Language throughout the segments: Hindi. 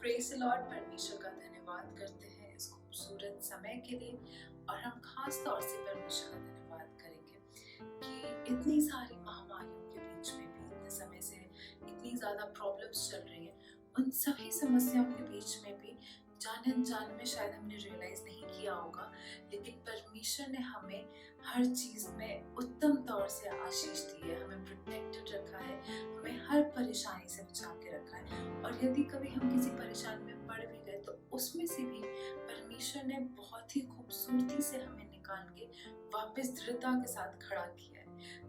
Praise the Lord. परमेश्वर का धन्यवाद करते हैं इस खूबसूरत समय के लिए, और हम खास तौर से परमेश्वर का धन्यवाद करेंगे कि इतनी सारी महामारियों के बीच में भी, इतने समय से इतनी ज़्यादा प्रॉब्लम्स चल रही हैं, उन सभी समस्याओं के बीच में भी जाने अनजाने में शायद हमने रियलाइज़ नहीं किया होगा, लेकिन परमेश्वर ने हमें हर चीज़ में उत्तम तौर से आशीष दी है, हमें प्रोटेक्टेड रखा है, हमें हर परेशानी से बचा के रखा है। और यदि कभी हम किसी परेशानी में पड़ भी गए तो उसमें से भी परमेश्वर ने बहुत ही खूबसूरती से हमें निकाल के वापस दृढ़ता के साथ खड़ा किया है।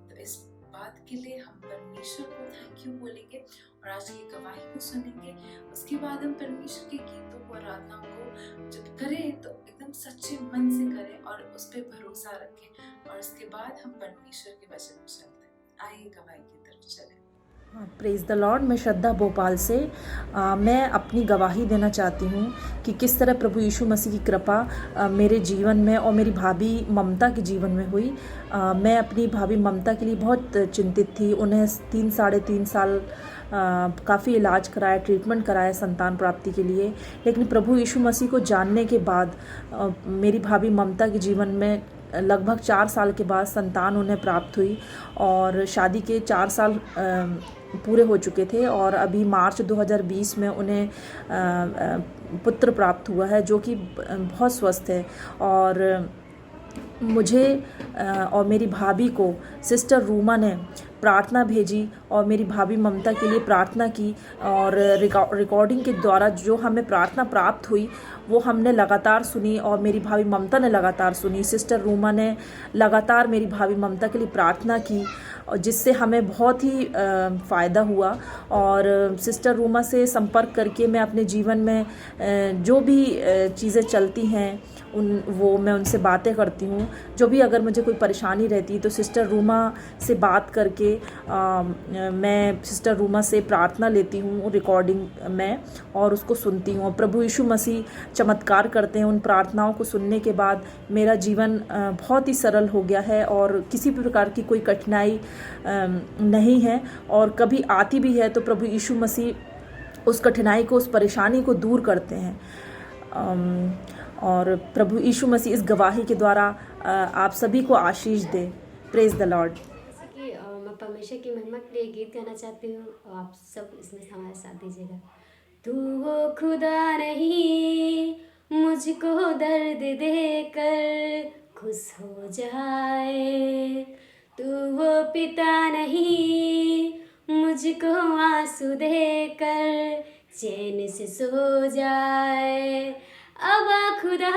तो इस बात के लिए हम परमेश्वर को थैंक यू बोलेंगे और आज की गवाही को सुनेंगे। उसके बाद हम परमेश्वर के गीतों को, आराधनाओं को जब करें तो एकदम सच्चे मन से करें और उस पर भरोसा रखें, और उसके बाद हम परमेश्वर के वचन में चलते हैं। आइए गवाही की तरफ चलें। Praise the Lord. मैं श्रद्धा भोपाल से मैं अपनी गवाही देना चाहती हूँ कि किस तरह प्रभु यीशु मसीह की कृपा मेरे जीवन में और मेरी भाभी ममता के जीवन में हुई। मैं अपनी भाभी ममता के लिए बहुत चिंतित थी। उन्हें 3 साढ़े 3 साल काफ़ी इलाज कराया, ट्रीटमेंट कराया संतान प्राप्ति के लिए, लेकिन प्रभु यीशु मसीह को जानने के बाद मेरी भाभी ममता के जीवन में लगभग 4 साल के बाद संतान उन्हें प्राप्त हुई और शादी के 4 साल पूरे हो चुके थे और अभी मार्च 2020 में उन्हें पुत्र प्राप्त हुआ है, जो कि बहुत स्वस्थ है। और मुझे और मेरी भाभी को सिस्टर रूमा ने प्रार्थना भेजी और मेरी भाभी ममता के लिए प्रार्थना की, और रिकॉर्डिंग के द्वारा जो हमें प्रार्थना प्राप्त हुई वो हमने लगातार सुनी और मेरी भाभी ममता ने लगातार सुनी। सिस्टर रूमा ने लगातार मेरी भाभी ममता के लिए प्रार्थना की, और जिससे हमें बहुत ही फ़ायदा हुआ। और सिस्टर रूमा से संपर्क करके मैं अपने जीवन में जो भी चीज़ें चलती हैं वो मैं उनसे बातें करती हूँ। जो भी अगर मुझे कोई परेशानी रहती है तो सिस्टर रूमा से बात करके मैं सिस्टर रूमा से प्रार्थना लेती हूँ रिकॉर्डिंग में और उसको सुनती हूँ। प्रभु यीशु मसीह चमत्कार करते हैं। उन प्रार्थनाओं को सुनने के बाद मेरा जीवन बहुत ही सरल हो गया है और किसी भी प्रकार की कोई कठिनाई नहीं है, और कभी आती भी है तो प्रभु यीशु मसीह उस कठिनाई को, उस परेशानी को दूर करते हैं। और प्रभु यीशु मसीह इस गवाही के द्वारा आप सभी को आशीष दे। Praise the Lord. जैसे कि मैं परमेश्वर की महिमा के लिए गीत गाना चाहती हूँ और आप सब इसमें हमारे साथ दीजिएगा। तू वो खुदा नहीं मुझको दर्द देकर खुश हो जाए, तू वो पिता नहीं मुझको आंसू देकर चैन से सो जाए। अबा खुदा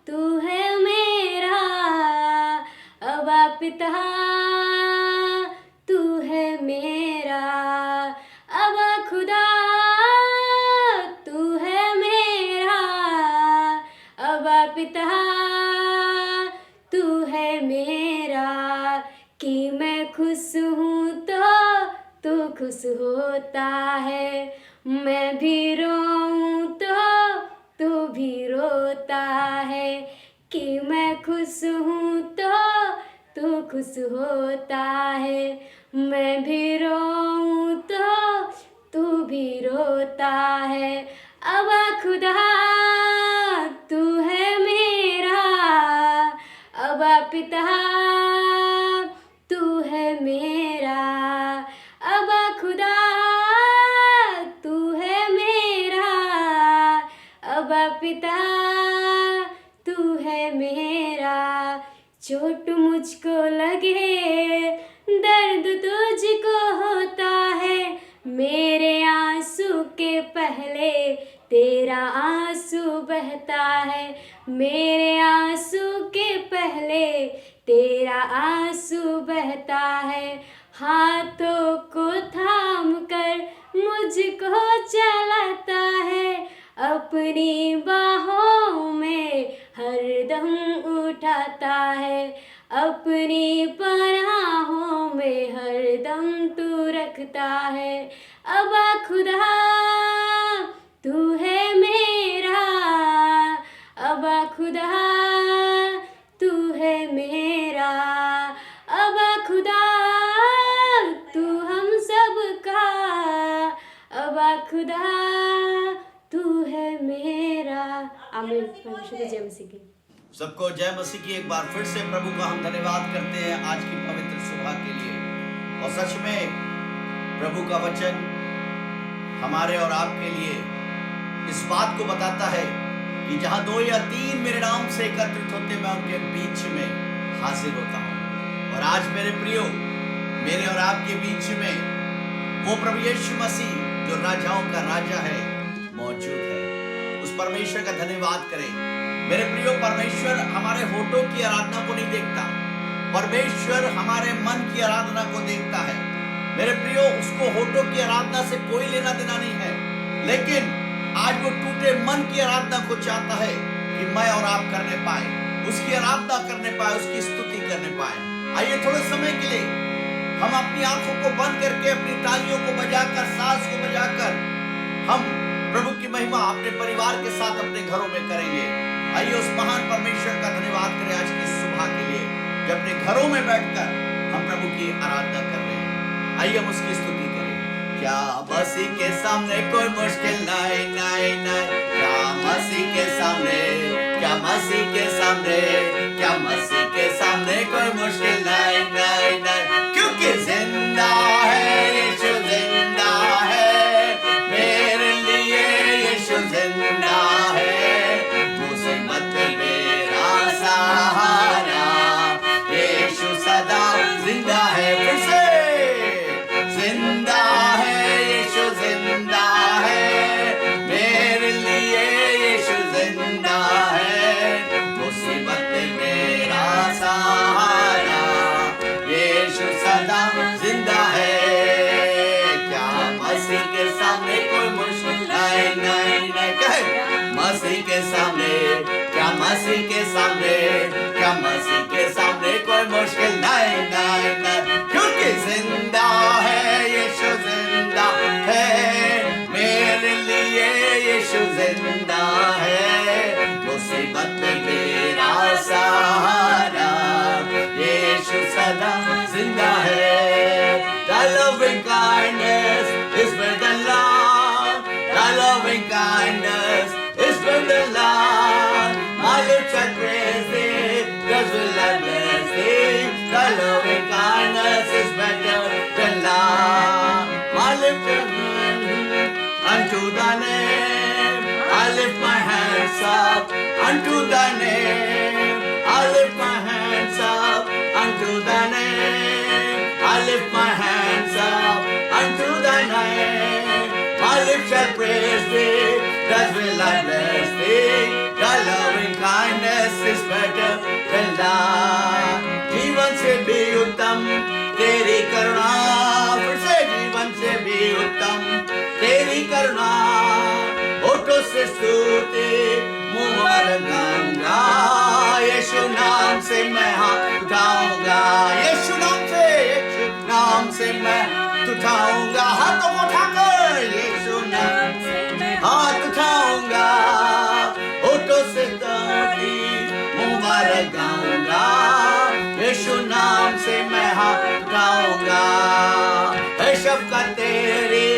तू है मेरा, अबा पिता तू है मेरा, अबा खुदा तू है मेरा, अबा पिता तू है मेरा। कि मैं खुश हूँ तो तू खुश होता है, मैं भी रोऊँ तो तू भी रोता है। कि मैं खुश हूँ तो तू खुश होता है, मैं भी रोऊँ तो तू भी रोता है। अबा खुदा तू है मेरा, अबा पिता तू है मेरा, अबा खुदा तू है मेरा, अबा पिता तू है मेरा। चोट मुझको लगे दर्द तुझको होता है, मेरे आंसू के पहले तेरा आंसू बहता है, मेरे आंसू के पहले तेरा आंसू बहता है। हाथों को थाम कर मुझको चलाता है, अपनी बाहों में हरदम उठाता है, अपनी पनाहों में हरदम तू रखता है। अबा खुदा तू है मेरा, अबा खुदा तू है मेरा, अबा खुदा तू हम सब का, अबा खुदा मेरा। आमीन। परमेश्वर की जय मसीह की। सबको जय मसीह की। एक बार फिर से प्रभु का हम धन्यवाद करते हैं आज की पवित्र सुबह के लिए। और सच में प्रभु का वचन हमारे और आपके लिए इस बात को बताता है कि जहां 2 या 3 मेरे नाम से एकत्रित होते मैं उनके बीच में हाजिर होता हूं। और आज मेरे प्रियो, मेरे और आपके बीच में वो प्रभु यीशु मसीह जो राजाओं का राजा है मौजूद है। उस परमेश्वर का धन्यवाद करें। मेरे प्रियो, परमेश्वर हमारे होठों की आराधना को नहीं देखता, परमेश्वर हमारे मन की आराधना को देखता है। मेरे प्रियो, उसको होठों की आराधना से कोई लेना देना नहीं है, लेकिन आज वो टूटे मन की आराधना को चाहता है कि मैं और आप करने पाए, उसकी आराधना करने पाए, उसकी स्तुति करने पाए। आइए थोड़े समय के लिए हम अपनी आंखों को बंद करके अपनी तालियों को बजाकर, साज को बजाकर हम प्रभु की महिमा अपने परिवार के साथ अपने घरों में करेंगे। आइए उस महान परमेश्वर का धन्यवाद करें आज की सुबह के लिए, जब अपने घरों में बैठकर हम प्रभु की आराधना कर रहे हैं। आइए हम उसकी स्तुति करें। क्या मसीह के सामने कोई मुश्किल नहीं, नहीं, नहीं। क्या मसीह के सामने, क्या मसीह के सामने, क्या मसीह के सामने कोई मुश्किल नहीं, नहीं, नहीं। क्योंकि जिंदा है यीशु, जिंदा है मेरे लिए, यीशु जिंदा है, मुसीबत में मेरा सहारा, यीशु सदा जिंदा है। फिर से जिंदा है यीशु, जिंदा है मेरे लिए, यीशु जिंदा है, मुसीबत में मेरा सहारा, यीशु सदा जिंदा है। क्या मसीह के सामने कोई मुश्किल नहीं, नहीं, नहीं। कहे मसीह के सामने, क्या मसीह के सामने, क्या मसीह के सामने कोई मुश्किल नहीं, नहीं, नहीं। क्योंकि जिंदा है यीशु, जिंदा है मेरे लिए, यीशु जिंदा है, मुसीबत में मेरा सहारा, यीशु सदा जिंदा है। Thy loving kindness is better than love, thy loving kindness is better than love. My lips shall praise thee, thus will I bless thee. Thy loving kindness is better than love. My lips shall unto thy name, I lift my hands up unto thy name. I lift my hands up unto thy name. I lift my hands up unto thy name. My lips shall praise thee, thus will I bless thee. Thy loving kindness is better than life. जीवन से भी उत्तम तेरी करुणा, फिर से जीवन से भी उत्तम तेरी करुणा, होठों से स्तुति मुबारक गाऊंगा, यीशु नाम से मैं हाथ उठाऊंगा, यीशु नाम से मैं उठाऊंगा, हाथों को उठाकर यीशु नाम से मैं हाथ उठाऊंगा, होठों से स्तुति मुबारक गाऊंगा, यीशु नाम से मैं हाथ उठाऊंगा। है शफ़क़त तेरी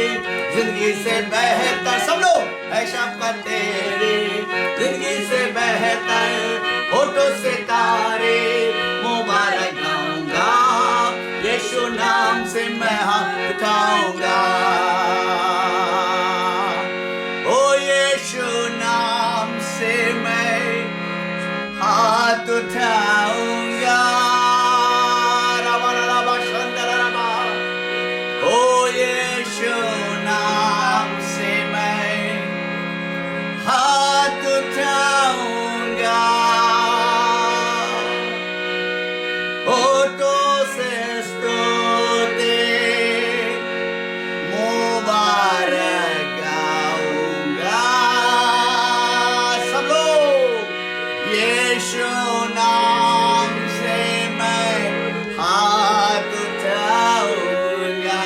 जिंदगी से बेहतर, सब लोग, है शफ़क़त तेरी जिंदगी से बेहतर, होठों से तारे मुबारक गाऊंगा, यीशु नाम से मैं हाथ उठाऊंगा, ओ यीशु नाम से मैं हाथ उठाऊंगा। ओ यीशु नाम से मैं हाथ उठाऊंगा, होठों से स्तुति मुबारक गाऊंगा। सब लोग यीशु नाम से मैं हाथ उठाऊंगा,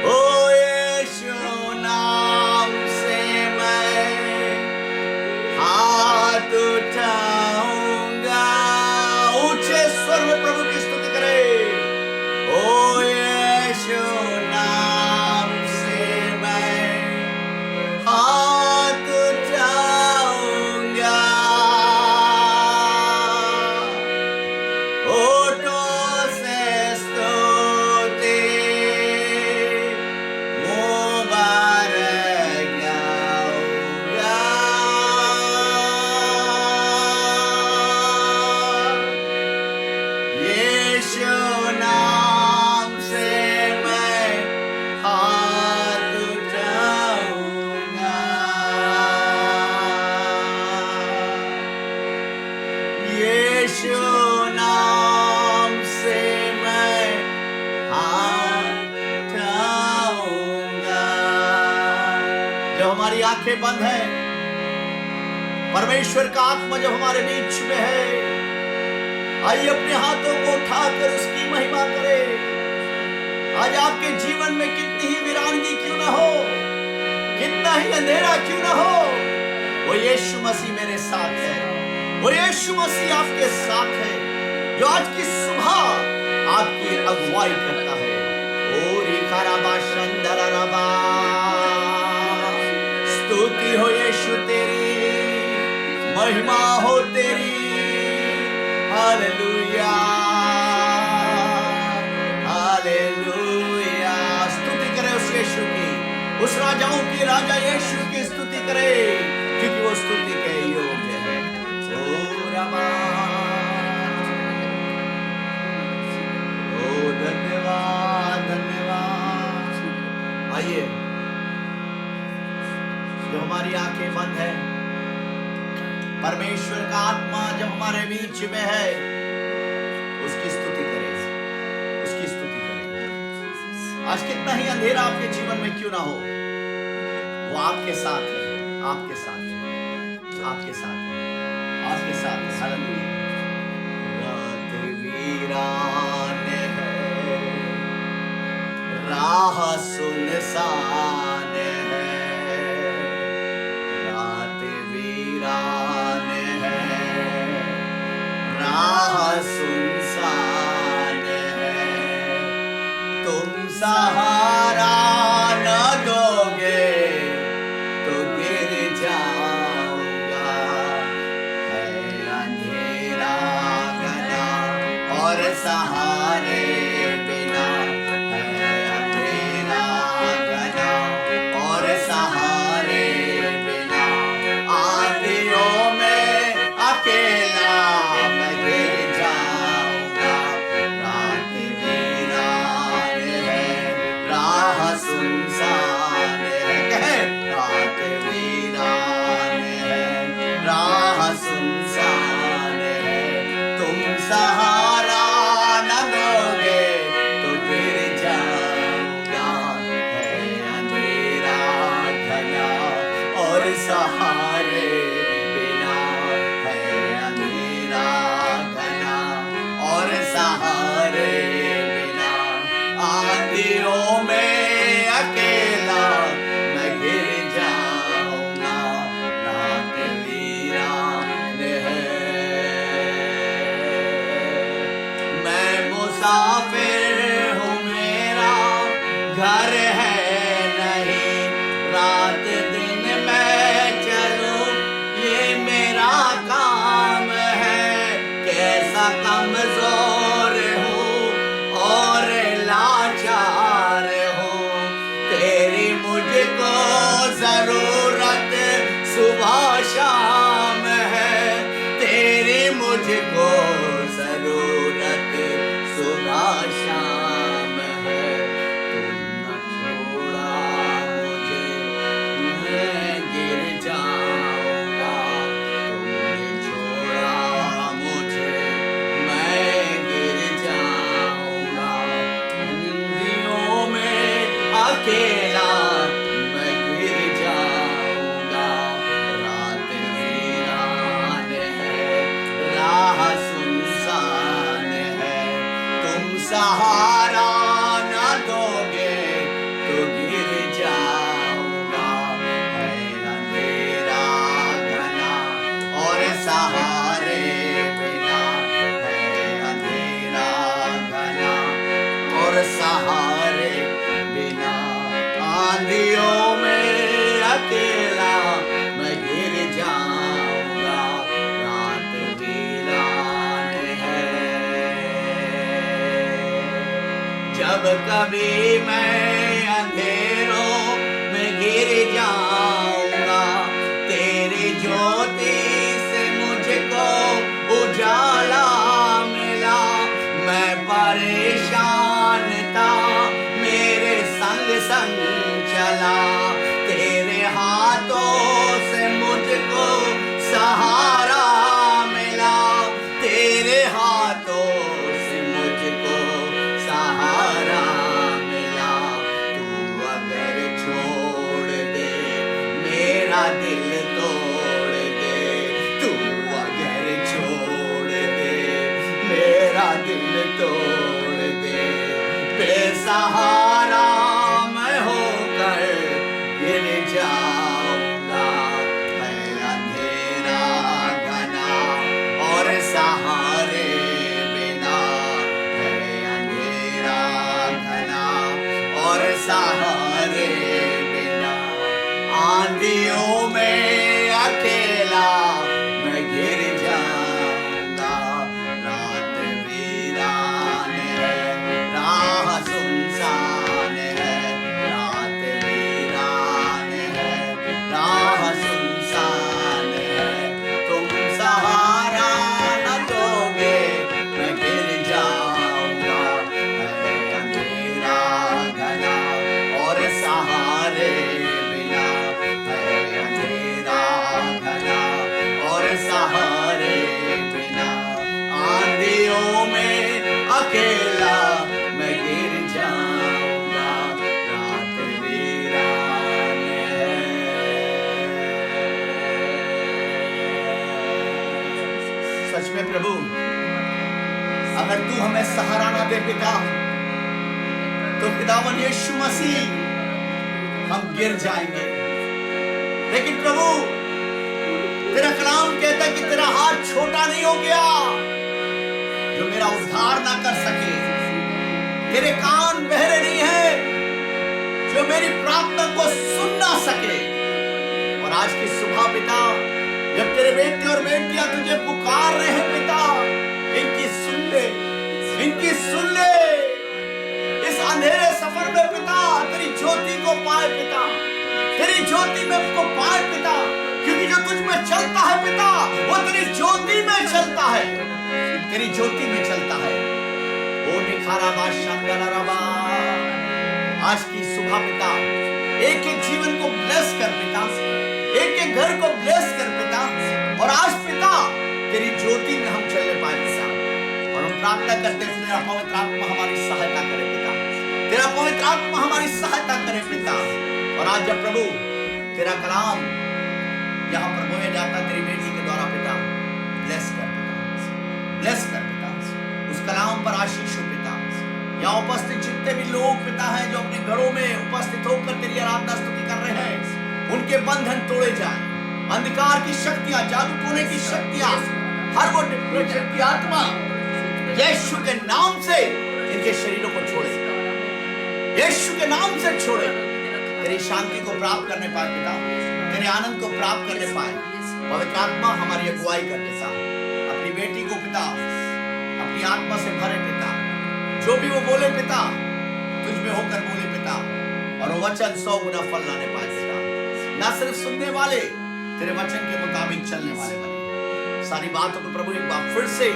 ओ यीशु नाम से मैं हाथ उठाऊंगा। ऊंचे स्वर में प्रभु की स्तुति करें। ओ यीशु नाम से हमारी आंखें बंद है, परमेश्वर का आत्मा जब हमारे बीच में है, आइए अपने हाथों को उठाकर उसकी महिमा करें। आज आपके जीवन में कितनी ही वीरानगी क्यों ना हो, कितना ही अंधेरा क्यों ना हो, वो यीशु मसीह मेरे साथ है, वो यीशु मसीह आपके साथ है, जो आज की सुबह आपकी अगुवाई करता है। स्तुति हो यीशु तेरी, महिमा हो तेरी, हालेलुया हालेलुया। स्तुति करें उस यीशु की, उस राजाओं की राजा यीशु की स्तुति करें, क्योंकि वो स्तुति के योग्य है। ओ रमा, ओ धन्यवाद धन्यवाद। आइए, जो हमारी आंखें बंद है, परमेश्वर का आत्मा जब हमारे बीच में है, उसकी स्तुति करें, उसकी स्तुति करें। आज कितना ही अंधेरा आपके जीवन में क्यों ना हो, वो आपके साथ है, आपके साथ है, आपके साथ है, आपके साथ है। हालेलुया। रात वीरान है, राह सुनसान है, रात वीरान है, राह सुनसान है, तुम सहारा न दोगे तो गिर जाऊंगा, है अंधेरा घना और सहारे बिना, है अंधेरा घना और सहारे बिना, आंधियों में अकेला मैं गिर जाऊंगा, रात वीरान है, राह सुनसान है, रात वीरान है, राह सुनसान है, तुम सहारा न दोगे तो गिर जाऊंगा, है अंधेरा घना और सहारे बिना, है अंधेरा घना और सहारे बिना, आंधियों में अकेला मैं गिर जाऊंगा, रात वीरान है। मैं मुसाफिर हूँ, मेरा घर है नहीं, रात दिन मैं चलूं ये मेरा काम है, कैसा कमजोर हूँ और लाचार हूँ, तेरी मुझको जरूरत सुबह शाम है, तेरी मुझको जरूरत सुबह शाम है, तुम न छोड़ा मुझे मैं गिर जाऊंगा, तुमने छोड़ा मुझे मैं गिर जाऊंगा, अंधियों में अकेला मैं गिर जाऊंगा, रात वीरान है, राह सुनसान है, तुम सहारा न दोगे तो गिर जाऊंगा, है अंधेरा घना और सहारे बिना, है अंधेरा घना और सहारे बिना, आंधियों में अकेला मैं गिर जाऊंगा, रात वीरान है। जब कभी मैं अंधेरों में गिर जाऊंगा, तेरी ज्योति से मुझको उजाला मिला, मैं परेशान था मेरे संग संग चला, तेरे हाथों से मुझको सहारा मिला, तेरे हाथों से मुझको सहारा मिला, तू अगर छोड़ दे सहारा मैं होकर गिर जाऊंगा। है अंधेरा घना और सहारे बिना, है अंधेरा घना और सहारे बिना, आंधियों में अकेला मैं गिर जाऊंगा। रात वीरान है, राह सुनसान है, रात वीरान है, राह सुनसान है। तुम सहारा न दोगे मैं गिर जाऊंगा। है अंधेरा घना और सहारे बिना, है अंधेरा घना और सहारे बिना, आंधियों में अकेला मैं गिर जाऊंगा। रात वीरान है। सच में प्रभु, अगर तू हमें सहारा ना दे पिता, तो खुदावन यीशु मसीह हम गिर जाएंगे। लेकिन प्रभु, तेरा कलाम कहता है कि तेरा हाथ छोटा नहीं हो गया जो मेरा उद्धार ना कर सके। तेरे कान बहरे नहीं है जो मेरी प्रार्थना को सुन ना सके। और आज की सुबह पिता, जब तेरे बेटे और बेटियां तुझे पुकार रहे हैं पिता, इनकी सुन ले, इनकी सुन ले। इस अंधेरे सफर में पिता तेरी ज्योति को पाए पिता, तेरी ज्योति में को पाए पिता, क्योंकि जो तुझ में चलता है पिता वो तेरी ज्योति में चलता है, तेरी ज्योति में चलता है। ओ निखारा बाशांगलाराबा, आज की सुबह पिता एक एक जीवन को ब्लेस कर पिता, एक एक घर को ब्लेस कर पिता। और आज पिता तेरी ज्योति में हम चलने पाए पिता। और हम प्रार्थना करते हैं तेरा पवित्र आत्मा हमारी सहायता करे पिता, तेरा पवित्र आत्मा हमारी सहायता करे पिता। और आज जब प्रभु तेरा कलाम यहाँ पर बोया जाता तेरी बेटी के द्वारा पिता, ब्लेस कर पिता, ब्लेस कर पिता, उस कलाम पर आशीष हो पिता। यहाँ उपस्थित जितने भी लोग पिता हैं जो अपने घरों में उपस्थित होकर तेरी आराधना स्तुति कर रहे हैं, उनके बंधन तोड़े जाएं, अंधकार की शक्तियां, जादू टोने की शक्तियां, हर वो डिप्रेशन की आत्मा यीशु के नाम से इनके शरीरों को छोड़े, यीशु के नाम से छोड़े। तेरी शांति को प्राप्त करने पाए पिता, तेरे आनंद को प्राप्त करने पाए। पवित्र आत्मा हमारी अगुवाई कर पिता, अपनी बेटी को पिता अपनी आत्मा से भरे पिता, जो भी वो बोले पिता तुझ में होकर बोले पिता, और वो वचन 100 गुना फल लाने पाए पिता। ना सिर्फ सुनने वाले, तेरे वचन के मुताबिक चलने वाले बने। सारी बातों को प्रभु एक बार फिर से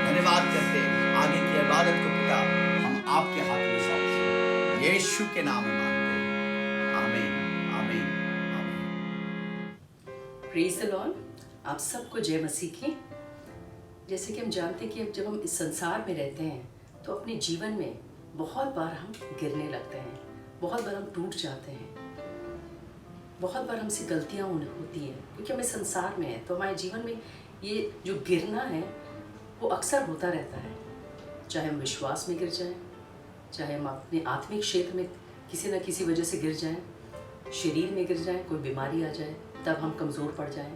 धन्यवाद करते, आगे की इबादत को पिता हम आपके हाथ में सौंपते हैं, यीशु के नाम में मांगते हैं, आमीन, आमीन, आमीन। Praise the Lord. आप सबको जय मसीह की। जैसे कि हम जानते हैं कि जब हम इस संसार में रहते हैं तो अपने जीवन में बहुत बार हम गिरने लगते हैं, बहुत बार हम टूट जाते हैं, बहुत बार हमसे गलतियाँ होती हैं, क्योंकि हम इस संसार में हैं। तो हमारे जीवन में ये जो गिरना है वो अक्सर होता रहता है, चाहे हम विश्वास में गिर जाएं, चाहे हम अपने आत्मिक क्षेत्र में किसी न किसी वजह से गिर जाएं, शरीर में गिर जाएं, कोई बीमारी आ जाए तब हम कमज़ोर पड़ जाएं,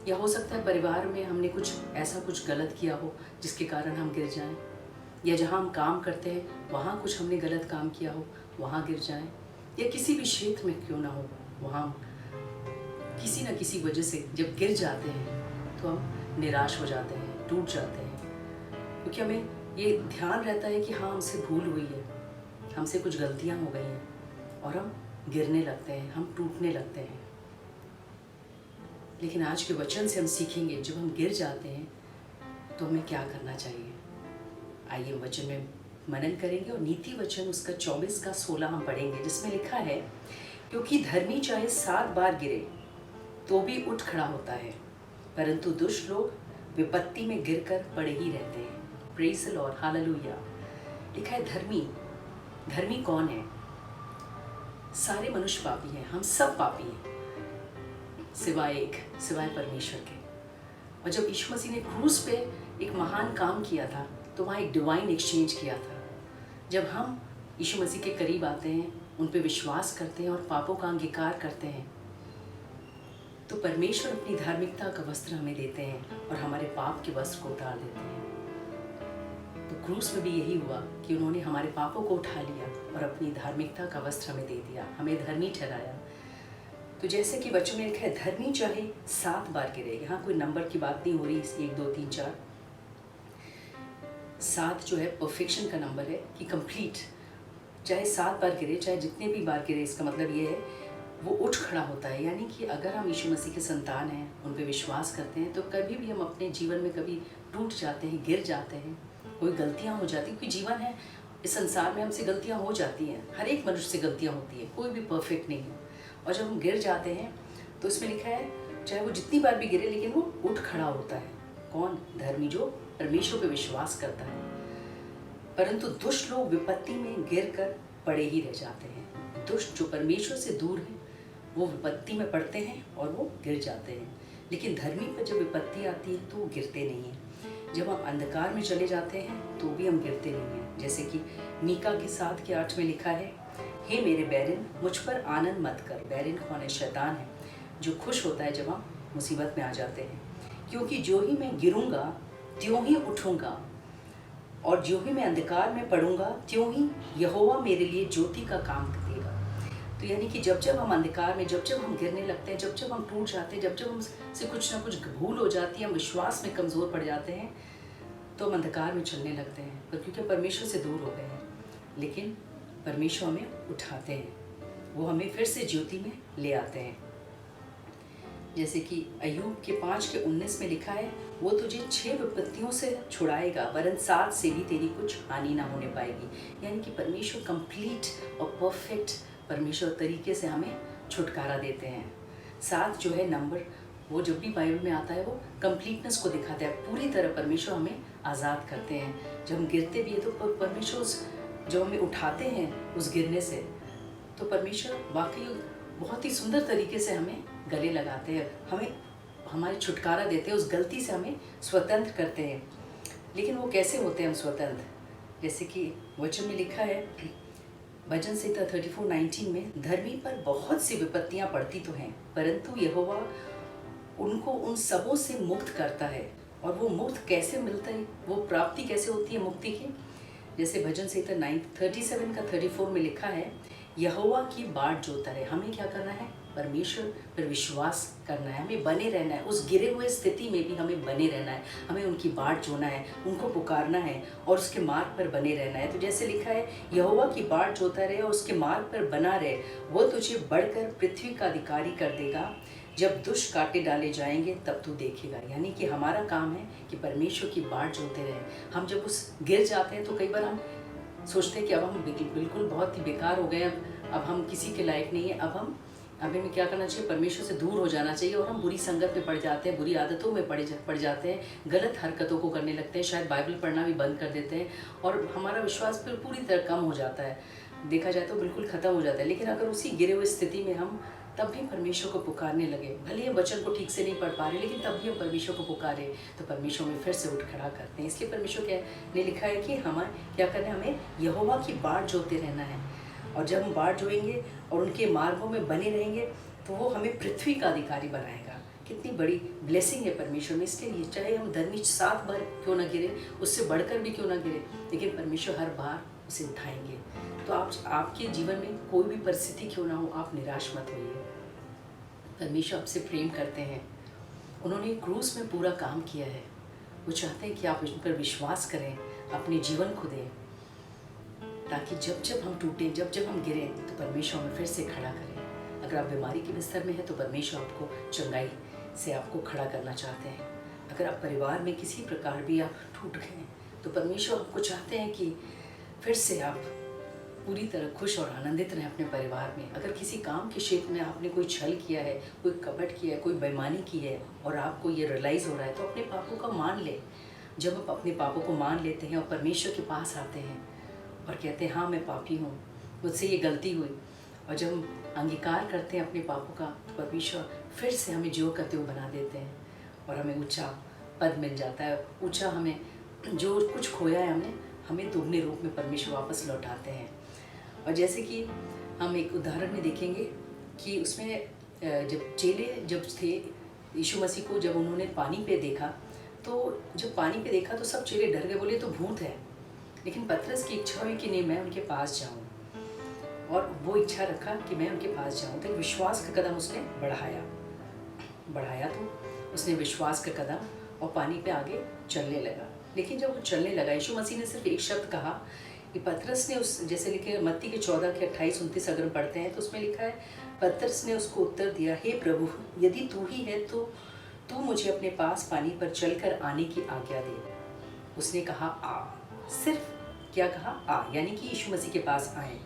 या हो सकता है परिवार में हमने कुछ ऐसा कुछ गलत किया हो जिसके कारण हम गिर जाएं, या जहाँ हम काम करते हैं वहाँ कुछ हमने गलत काम किया हो वहाँ गिर जाएं, या किसी भी क्षेत्र में क्यों ना हो वहाँ किसी न किसी वजह से जब गिर जाते हैं तो हम निराश हो जाते हैं, टूट जाते हैं, क्योंकि हमें ये ध्यान रहता है कि हाँ हमसे भूल हुई है, हमसे कुछ गलतियाँ हो गई हैं, और हम गिरने लगते हैं, हम टूटने लगते हैं। लेकिन आज के वचन से हम सीखेंगे जब हम गिर जाते हैं तो हमें क्या करना चाहिए। आइए वचन में मनन करेंगे, और नीति वचन उसका 24 का 16 हम पढ़ेंगे, जिसमें लिखा है, क्योंकि धर्मी चाहे 7 बार गिरे तो भी उठ खड़ा होता है, परंतु दुष्ट लोग विपत्ति में गिरकर पड़े ही रहते हैं। Praise the Lord, hallelujah. लिखा है धर्मी, धर्मी कौन है? सारे मनुष्य पापी हैं, हम सब पापी हैं सिवाय परमेश्वर के। और जब यीशु मसीह ने क्रूस पे एक महान काम किया था तो वहाँ एक डिवाइन एक्सचेंज किया था। जब हम यीशु मसीह के करीब आते हैं, उन पे विश्वास करते हैं और पापों का अंगीकार करते हैं, तो परमेश्वर अपनी धार्मिकता का वस्त्र हमें देते हैं और हमारे पाप के वस्त्र को उतार देते हैं। तो क्रूस में भी यही हुआ कि उन्होंने हमारे पापों को उठा लिया और अपनी धार्मिकता का वस्त्र हमें दे दिया, हमें धर्मी ठहराया। तो जैसे कि बच्चों में लिखा है, धर्मी चाहे 7 बार गिरे, यहाँ कोई नंबर की बात नहीं हो रही, 1 2 3 4, 7 जो है परफेक्शन का नंबर है कि कंप्लीट, चाहे 7 बार गिरे, चाहे जितने भी बार गिरे, इसका मतलब ये है वो उठ खड़ा होता है। यानी कि अगर हम यीशु मसीह के संतान हैं, उन पे विश्वास करते हैं, तो कभी भी हम अपने जीवन में कभी टूट जाते हैं, गिर जाते हैं, कोई गलतियां हो जाती, कोई जीवन है, इस संसार में हमसे गलतियां हो जाती हैं, हर एक मनुष्य से गलतियां होती हैं, कोई भी परफेक्ट नहीं है। और जब हम गिर जाते हैं तो इसमें लिखा है चाहे वो जितनी बार भी गिरे, लेकिन वो उठ खड़ा होता है। कौन? धर्मी, जो परमेश्वर पे विश्वास करता है। परंतु दुष्ट लोग विपत्ति में गिर कर पड़े ही रह जाते हैं। दुष्ट जो परमेश्वर से दूर है वो विपत्ति में पड़ते हैं और वो गिर जाते हैं, लेकिन धर्मी पर जब विपत्ति आती है तो वो गिरते नहीं हैं। जब हम अंधकार में चले जाते हैं तो भी हम गिरते नहीं हैं। जैसे कि मीका के 7 के 8 में लिखा है, हे मेरे बैरिन, मुझ पर आनंद मत कर। बैरिन कौन है? शैतान है, जो खुश होता है जब हम मुसीबत में आ जाते हैं। क्योंकि जो ही मैं गिरूंगा त्यों ही उठूंगा, और जो ही मैं अंधकार में पड़ूंगा त्यों ही यहोवा मेरे लिए ज्योति का काम देगा। तो यानी कि जब जब हम अंधकार में, जब जब हम गिरने लगते हैं, जब जब हम टूट जाते हैं, जब जब हमसे कुछ ना कुछ भूल हो जाती है, हम विश्वास में कमज़ोर पड़ जाते हैं, तो हम अंधकार में चलने लगते हैं, पर क्योंकि परमेश्वर से दूर हो गए हैं। लेकिन परमेश्वर हमें उठाते हैं, वो हमें फिर से ज्योति में ले आते हैं। जैसे कि अय्यूब के 5 के 19 में लिखा है, वो तुझे 6 विपत्तियों से छुड़ाएगा, वरन 7 से भी तेरी कुछ हानि ना होने पाएगी। यानी कि परमेश्वर कंप्लीट और परफेक्ट परमेश्वर तरीके से हमें छुटकारा देते हैं। 7 जो है नंबर, वो जब भी बाइबल में आता है वो कंप्लीटनेस को दिखाता है, पूरी तरह परमेश्वर हमें आज़ाद करते हैं। जब हम गिरते भी है तो परमेश्वर जब हमें उठाते हैं उस गिरने से, तो परमेश्वर वाकई बहुत ही सुंदर तरीके से हमें गले लगाते हैं, हमें हमारे छुटकारा देते हैं, उस गलती से हमें स्वतंत्र करते हैं। लेकिन वो कैसे होते हैं हम स्वतंत्र? जैसे कि वचन में लिखा है, भजन संहिता 34:19 में, धर्मी पर बहुत सी विपत्तियां पड़ती तो हैं, परंतु यहोवा उनको उन सबों से मुक्त करता है। और वो मुक्त कैसे मिलता है, वो प्राप्ति कैसे होती है मुक्ति की? जैसे भजन संहिता 37 का 34 में लिखा है, यहोवा की बाट जोता रहे। हमें क्या करना है? परमेश्वर पर विश्वास करना है, हमें बने रहना है, उस गिरे हुए स्थिति में भी हमें बने रहना है, हमें उनकी बाट जोना है, उनको पुकारना है और उसके मार्ग पर बने रहना है। तो जैसे लिखा है, यहोवा की बाट जोता रहे और उसके मार्ग पर बना रहे, वो तुझे बढ़कर पृथ्वी का अधिकारी कर देगा। जब दुष्ट काटे डाले जाएंगे तब तू देखेगा। यानी कि हमारा काम है कि परमेश्वर की बाट जोते रहे। हम जब उस गिर जाते हैं तो कई बार हम सोचते हैं कि अब हम बिल्कुल बहुत ही बेकार हो गए, अब हम किसी के लायक नहीं है, अब हमें क्या करना चाहिए? परमेश्वर से दूर हो जाना चाहिए। और हम बुरी संगत में पड़ जाते हैं, बुरी आदतों में पड़ जाते हैं, गलत हरकतों को करने लगते हैं, शायद बाइबल पढ़ना भी बंद कर देते हैं और हमारा विश्वास फिर पूरी तरह कम हो जाता है, देखा जाए तो बिल्कुल ख़त्म हो जाता है। लेकिन अगर उसी गिरे हुए स्थिति में हम तब भी परमेश्वर को पुकारने लगे, भले ही वचन को ठीक से नहीं पढ़ पा रहे, लेकिन तब भी हम परमेश्वर को पुकारे, तो परमेश्वर में फिर से उठ खड़ा करते हैं। इसलिए परमेश्वर ने लिखा है कि हमें क्या करना है? हमें यहोवा की बाट जोते रहना है। और जब हम बाट जोएंगे और उनके मार्गों में बने रहेंगे तो वो हमें पृथ्वी का अधिकारी बनाएगा। कितनी बड़ी ब्लेसिंग है परमेश्वर में। इसलिए चाहे हम धर्मी 7 बार क्यों ना गिरे, उससे बढ़कर भी क्यों ना गिरे, लेकिन परमेश्वर हर बार उसे उठाएंगे। तो आपके जीवन में कोई भी परिस्थिति क्यों ना हो, आप निराश मत होइए। परमेश्वर आपसे प्रेम करते हैं, उन्होंने क्रूस में पूरा काम किया है। वो चाहते हैं कि आप उन पर विश्वास करें, अपने जीवन को दें, ताकि जब जब हम टूटें, जब जब हम गिरें, तो परमेश्वर हमें फिर से खड़ा करें। अगर आप बीमारी के बिस्तर में हैं तो परमेश्वर आपको चंगाई से आपको खड़ा करना चाहते हैं। अगर आप परिवार में किसी प्रकार भी आप टूट गए हैं तो परमेश्वर आपको चाहते हैं कि फिर से आप पूरी तरह खुश और आनंदित रहें अपने परिवार में। अगर किसी काम के क्षेत्र में आपने कोई छल किया है, कोई कपट किया है, कोई बेईमानी की है और आपको ये रियलाइज़ हो रहा है, तो अपने पापों का मान ले। जब आप अपने पापों को मान लेते हैं और परमेश्वर के पास आते हैं और कहते हैं, हाँ मैं पापी हूँ, मुझसे ये गलती हुई, और जब हम अंगीकार करते हैं अपने पापों का, तो परमेश्वर फिर से हमें जो करते हुए बना देते हैं और हमें ऊंचा पद मिल जाता है। ऊंचा हमें जो कुछ खोया है हमें दुगने रूप में परमेश्वर वापस लौटाते हैं। और जैसे कि हम एक उदाहरण में देखेंगे कि उसमें जब चेले जब थे यीशु मसीह को, जब उन्होंने पानी पे देखा, तो जब पानी पे देखा तो सब चेले डर गए, बोले तो भूत है। लेकिन पतरस की इच्छा हुई कि नहीं, मैं उनके पास जाऊं, और वो इच्छा रखा कि मैं उनके पास जाऊं। तो विश्वास का कदम उसने बढ़ाया तो उसने विश्वास का कदम और पानी पे आगे चलने लगा। लेकिन जब वो चलने लगा, यीशु मसीह ने सिर्फ एक शब्द कहा कि पतरस ने उस, जैसे लिखे मत्ती के 14 के 28-29 अगर हम पढ़ते हैं तो उसमें लिखा है, पतरस ने उसको उत्तर दिया, हे प्रभु, यदि तू ही है तो तू मुझे अपने पास पानी पर चलकर आने की आज्ञा दे। उसने कहा आ। सिर्फ क्या कहा? आ, यानी कि यीशु मसीह के पास आए।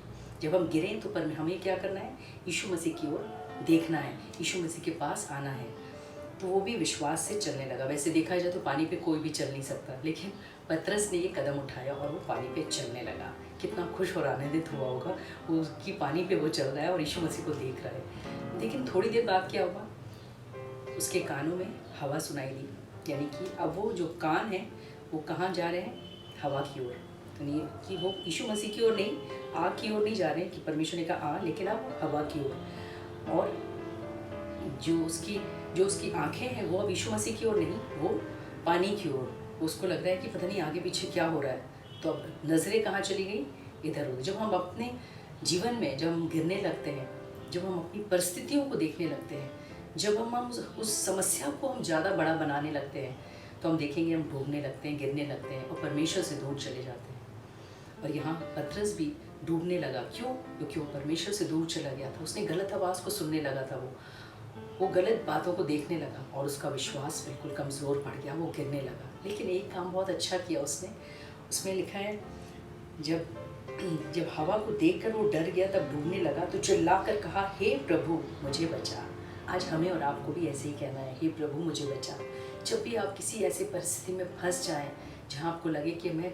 जब हम गिरें तो पर हमें क्या करना है? यीशु मसीह की ओर देखना है, यीशु मसीह के पास आना है। तो वो भी विश्वास से चलने लगा। वैसे देखा जाए तो पानी पे कोई भी चल नहीं सकता, लेकिन पतरस ने ये कदम उठाया और वो पानी पे चलने लगा। कितना खुश और आनंदित हुआ होगा वो कि पानी पे वो चल रहा है और यीशु मसीह को देख रहा है। लेकिन थोड़ी देर बाद क्या हुआ, उसके कानों में हवा सुनाई दी। यानी कि अब वो जो कान है वो कहाँ जा रहे हैं? हवा की ओर। तो नहीं कि वो यीशु मसीह की ओर नहीं, आग की ओर नहीं जा रहे हैं कि परमेश्वर ने कहा आ, लेकिन अब हवा की ओर। और जो उसकी आंखें हैं वो अब यीशु मसीह की ओर नहीं, वो पानी की ओर। उसको लग रहा है कि पता नहीं आगे पीछे क्या हो रहा है। तो अब नज़रें कहाँ चली गई? इधर उधर। जब हम अपने जीवन में जब हम गिरने लगते हैं, जब हम अपनी परिस्थितियों को देखने लगते हैं, जब हम उस समस्या को हम ज़्यादा बड़ा बनाने लगते हैं, तो हम देखेंगे हम डूबने लगते हैं, गिरने लगते हैं और परमेश्वर से दूर चले जाते हैं। और यहाँ पतरस भी डूबने लगा। क्यों? क्योंकि वो परमेश्वर से दूर चला गया था। उसने गलत आवाज़ को सुनने लगा था, वो गलत बातों को देखने लगा और उसका विश्वास बिल्कुल कमज़ोर पड़ गया, वो गिरने लगा। लेकिन एक काम बहुत अच्छा किया उसने। उसमें लिखा है जब हवा को देखकर वो डर गया, तब डूबने लगा, तो चिल्लाकर कहा, हे प्रभु मुझे बचा। आज हमें और आपको भी ऐसे ही कहना है, हे प्रभु मुझे बचा। जब भी आप किसी ऐसी परिस्थिति में फंस जाएं जहाँ आपको लगे कि मैं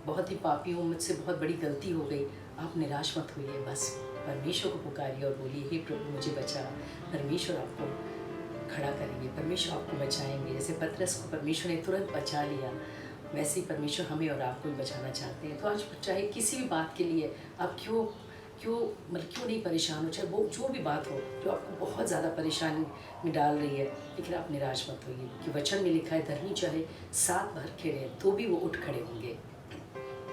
बहुत ही पापी हूँ, मुझसे बहुत बड़ी गलती हो गई, आप निराश मत होइए। बस परमेश्वर को पुकारिए और बोलिए, हे प्रभु मुझे बचा। परमेश्वर आपको खड़ा करेंगे, परमेश्वर आपको बचाएंगे। जैसे पतरस को परमेश्वर ने तुरंत बचा लिया, वैसे ही परमेश्वर हमें और आपको भी बचाना चाहते हैं। तो आज चाहे किसी भी बात के लिए आप क्यों नहीं परेशान हो, चाहे वो जो भी बात हो जो आपको बहुत ज़्यादा परेशानी में डाल रही है, लेकिन आप निराश मत होइए, कि वचन में लिखा है, धर्मी चाहे 7 बार गिरे तो भी वो उठ खड़े होंगे।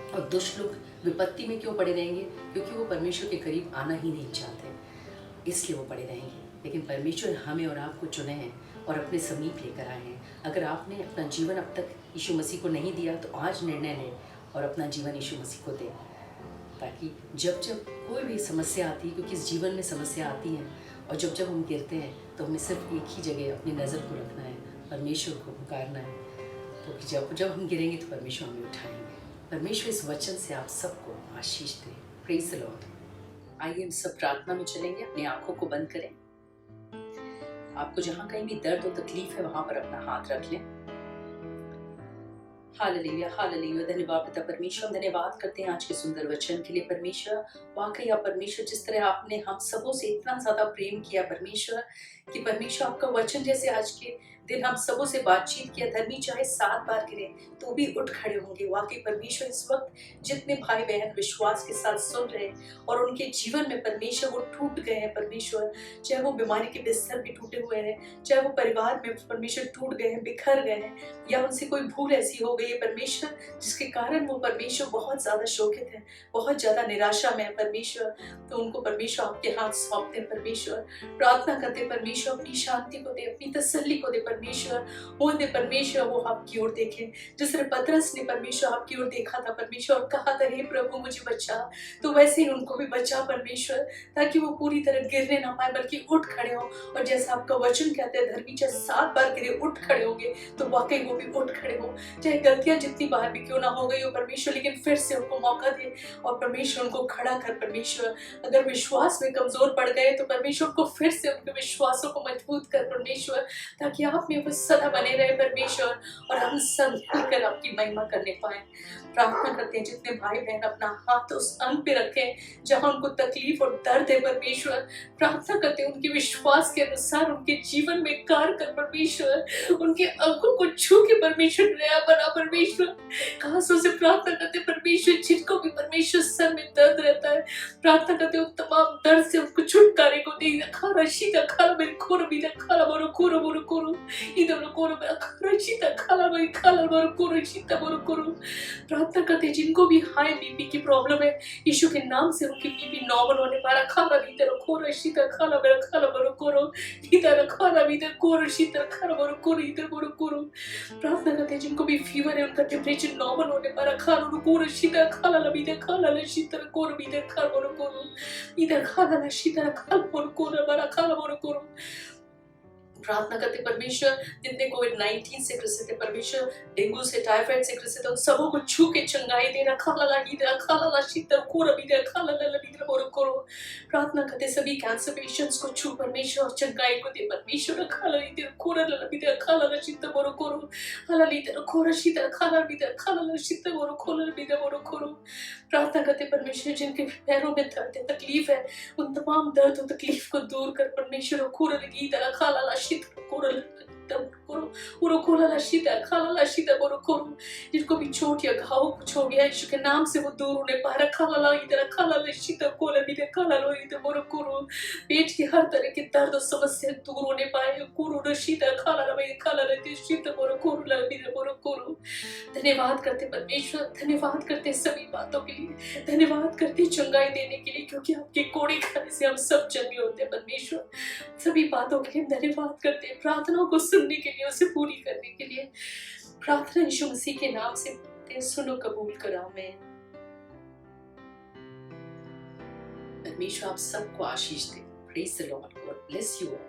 और दुष्ट लोग विपत्ति में क्यों पड़े रहेंगे? क्योंकि वो परमेश्वर के करीब आना ही नहीं चाहते, इसलिए वो पड़े रहेंगे। लेकिन परमेश्वर हमें और आपको चुने हैं और अपने समीप लेकर आए हैं। अगर आपने अपना जीवन अब तक यीशु मसीह को नहीं दिया, तो आज निर्णय लें और अपना जीवन यीशु मसीह को दें, ताकि जब कोई भी समस्या आती है, क्योंकि इस जीवन में समस्या आती हैं, और जब हम गिरते हैं तो हमें सिर्फ एक ही जगह अपनी नज़र को रखना है, परमेश्वर को पुकारना है। तो जब हम गिरेंगे तो परमेश्वर हमें उठाएंगे। परमेश्वर इस वचन से आप सबको आशीष दे। Praise the Lord. आइए हम सब प्रार्थना में चलेंगे। अपनी आंखों को बंद करें। आपको जहां कहीं भी दर्द और तकलीफ है वहां पर अपना हाथ रख लें। Hallelujah, hallelujah. धन्यवाद पिता परमेश्वर, धन्यवाद करते हैं आज के सुंदर वचन के लिए। परमेश्वर वाकई आप परमेश्वर, जिस तरह आपने हम सबों से इतना ज्यादा प्रेम किया परमेश्वर, कि परमेश्वर आपका वचन जैसे आज के दिन हम सबों से बातचीत किया, धर्मी चाहे 7 बार गिरे तो भी उठ खड़े होंगे। वाकई परमेश्वर इस वक्त जितने भाई बहन विश्वास के साथ सुन रहे हैं और उनके जीवन में परमेश्वर वो टूट गए हैं परमेश्वर, चाहे वो बीमारी के बिस्तर भी टूटे हुए हैं, चाहे वो परिवार में परमेश्वर टूट गए हैं, बिखर गए हैं, या उनसे कोई भूल ऐसी हो गई है परमेश्वर जिसके कारण वो परमेश्वर बहुत ज्यादा शोकित है, बहुत ज्यादा निराशा में है परमेश्वर, तो उनको परमेश्वर आपके हाथ सौंपते हैं परमेश्वर। प्रार्थना करते परमेश्वर अपनी शांति को दे, अपनी तसल्ली को दे परमेश्वर, वो दे परमेश्वर, वो आपकी ओर देखें। जिस तरह पतरस ने परमेश्वर आपकी ओर देखा था परमेश्वर और कहा था, हे प्रभु मुझे बचा, तो वैसे ही उनको भी बचा परमेश्वर, ताकि वो पूरी तरह गिरने ना पाए बल्कि उठ खड़े हो। और जैसा आपका वचन कहते हैं, धर्मी चाहे 7 बार गिरे उठ खड़े होंगे, तो वाकई वो भी उठ खड़े हो। चाहे गलतियां जितनी बार भी क्यों ना हो गई हो परमेश्वर, लेकिन फिर से उनको मौका दे और परमेश्वर उनको खड़ा कर परमेश्वर। अगर विश्वास में कमजोर पड़ गए तो परमेश्वर को फिर से उनके विश्वासों को मजबूत कर परमेश्वर, ताकि आप में वो सदा बने रहे परमेश्वर और हम सब मिलकर आपकी महिमा करने पाए। प्रार्थना करते हैं जितने भाई बहन अपना हाथ उस अंग पे रखें जहां उनको तकलीफ और दर्द है परमेश्वर, प्रार्थना करते हैं उनके विश्वास के अनुसार उनके जीवन में कार्य कर परमेश्वर, उनके अंगों को छू के परमेश्वर नया बना परमेश्वर। खासों से प्रार्थना करते परमेश्वर जिनको भी परमेश्वर सर में दर्द रहता है, प्रार्थना करते हो तमाम दर्द से उनको छुटकारे को दे खारा शीता खाला मेरे खोर भी दे खाला मोरो कोरो इधर कोरो मेरा खारा शीता खाला मेरे खाला मोरो कोरो शीता मोरो कोरो। प्रार्थना करते हैं जिनको भी हाई बीपी की प्रॉब्लम है यीशु के नाम से उनकी बीपी नॉर्मल होने पारा खाला इधर खोरा शीता खाला मेरा खाला मोरो कोरो इधर खाला इधर कोरो शीता खाला मोरो कोरो इधर मोरो कोरो। प्रार्थना करते हैं जिनको भी फीवर है उनका टेम्परेचर नॉर्मल होने पारा खाला कोरो शीता खाला इधर खाला शीता कोरो इधर खाला मोरो कोरो इधर खाला शीता खाला मोरो कोरो मारा खाला मोरो कोरो। प्रार्थना करते परमेश्वर जितने कोविड-19 से ग्रसित है परमेश्वर डेंगू से टाइफाइड से ग्रसित है उन सबों को छू के चंगाई देना खाला शीतल कोरा भी खाला करो। प्रार्थना करते सभी कैंसर पेशेंट्स को छू परमेश्वर और चंगाई को दे परमेश्वर खाला खाला शीतल करो हाला कोरा शीतल खाला शीतल करो। प्रार्थना करते परमेश्वर जिनके पैरों में दर्द है तकलीफ है उन तमाम दर्द और तकलीफ को दूर कर परमेश्वर कोरा खाला जिनको भी चोट या घाव कुछ हो गया यीशु के नाम से वो दूर होने पा रहा पेट की हर तरह के दर्द और समस्या दूर होने पाए धन्यवाद करते परमेश्वर धन्यवाद करते सभी बातों के लिए धन्यवाद करते चंगाई देने के लिए क्योंकि आपके कोड़े खाने से हम सब चंगे होते हैं परमेश्वर। सभी बातों के लिए धन्यवाद करते हैं प्रार्थनाओं को सुनने के लिए उसे पूरी करने के लिए प्रार्थना यीशु मसीह के नाम से सुनो कबूल करो आमीन। परमेश्वर आप सबको आशीष दे। Praise the Lord, God bless you all.